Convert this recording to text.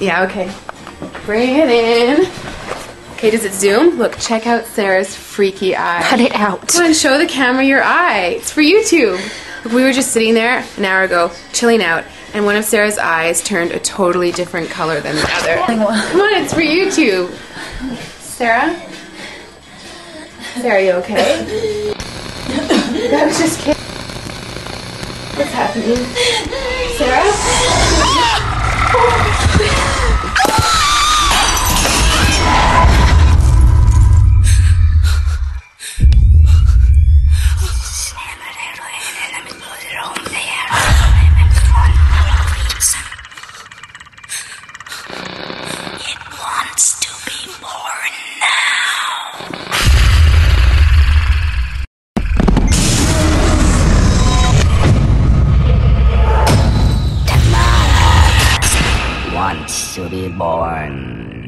Yeah, okay. Bring it in. Okay, does it zoom? Look, check out Sarah's freaky eye. Cut it out. Come on, show the camera your eye. It's for YouTube. Look, we were just sitting there an hour ago, chilling out, and one of Sarah's eyes turned a totally different color than the other. Come on, it's for YouTube. Sarah? Sarah, are you okay? That was just kidding. What's happening? Sarah? To be born